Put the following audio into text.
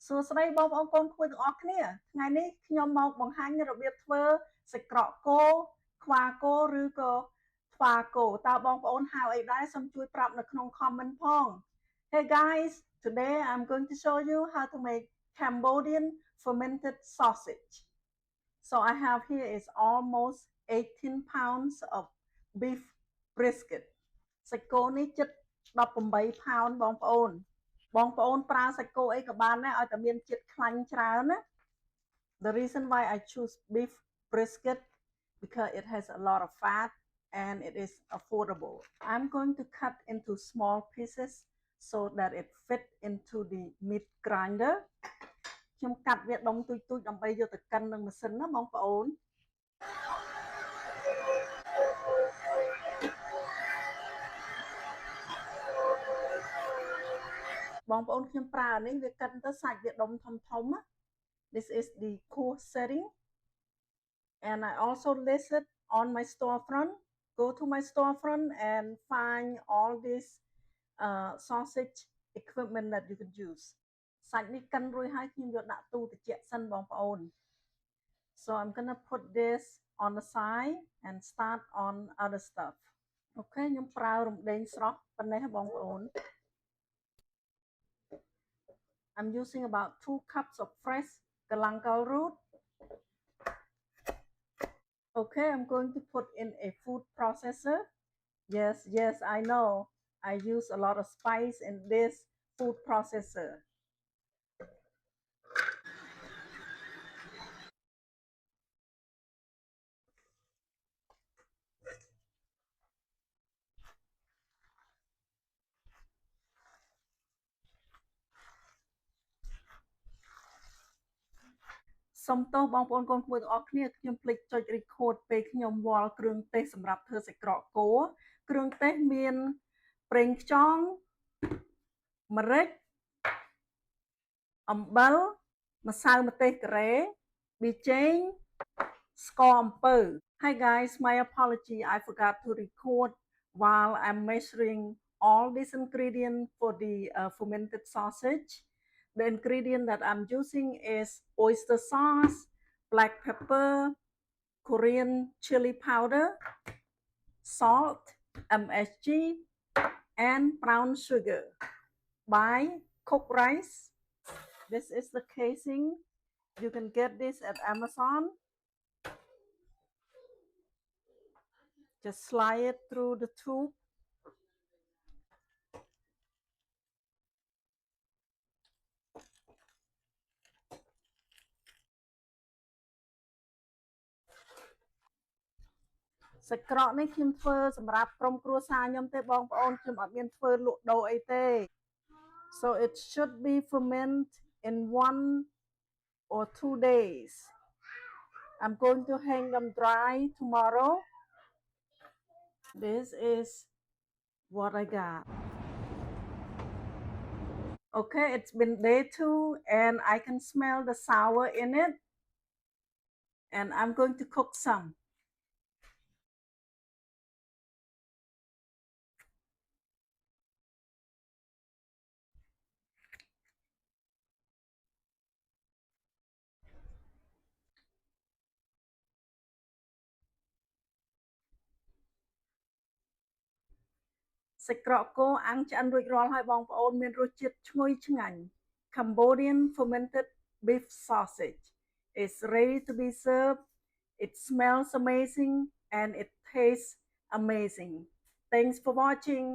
សួស្តីបងប្អូនកូនគួយទាំងអស់គ្នាថ្ងៃនេះខ្ញុំមកបង្ហាញរបៀបធ្វើសាច់ក្រកគោខ្វាគោឬក៏ថ្វាគោតើបងប្អូនហៅអីដែរសូមជួយប្រាប់នៅក្នុង comment ផង Hey guys, today I'm going to show you how to make Cambodian fermented sausage. So I have here is almost 18 pounds of beef brisket. សាច់គោនេះជិត18 pound បងប្អូនប្រើសាច់គោអីក៏បានដែរឲ្យតែមានជាតិខ្លាញ់ច្រើនណា The reason why I choose beef brisket because it has a lot of fat and it is affordable. I'm going to cut into small pieces so that it fit into the meat grinder. ខ្ញុំកាត់វាដុំទូចៗដើម្បីយកទៅកិននឹងម៉ាស៊ីនណាបងប្អូនបងប្អូនខ្ញុំប្រើនេះវាកិនទៅសាច់វាដុំធំៗណា This is the coarse setting and I also list it on my storefront. Go to my storefront and find all this sausage equipment that you can use. សាច់នេះកិនរួចហើយខ្ញុំយកដាក់ទូត្រជាក់សិនបងប្អូន So I'm gonna put this on the side and start on other stuff. អូខេខ្ញុំប្រើរំដេងស្រស់ប៉ុណ្ណេះបងប្អូនI'm using about 2 cups of fresh galangal root. Okay, I'm going to put in a food processor. Yes, I know. I use a lot of spice in this food processor. Some តោះបងប្អូនកូនគួយទាំងអស់គ្នាខ្ញុំភ្លេចចុច record ពេលខ្ញុំវាល់គ្រឿងទេសសម្រាប់ធ្វើសាច់ក្រកគោគ្រឿងទេសមានប្រេងខ្យងម្រេចអំបិលម្សៅម្ទេសការ៉េប៊ីចេងស្ករអំពៅ Hi guys, my apology. I forgot to record while I'm measuring all these ingredients for the fermented sausage. The ingredient that I'm using is oyster sauce, black pepper, Korean chili powder, salt, MSG, and brown sugar. Buy cooked rice. This is the casing. You can get this at Amazon. Just slide it through the tube.សាច់ក្រកនេះខ្ញុំធ្វើសម្រាប់ក្រុមគ្រួសារខ្ញុំទេបងប្អូនខ្ញុំអត់មានធ្វើលក់ដូរអីទេ So it should be fermented in 1 or 2 days. I'm going to hang them dry tomorrow. This is what I got. Okay, it's been day 2 and I can smell the sour in it. And I'm going to cook some.សាច់ក្រកគោអាំងឆ្អិនរួចរាល់ហើយបងប្អូនមានរសជាតិឈ្ងុយឆ្ងាញ់ Cambodian fermented beef sausage is ready to be served. It smells amazing and it tastes amazing. Thanks for watching.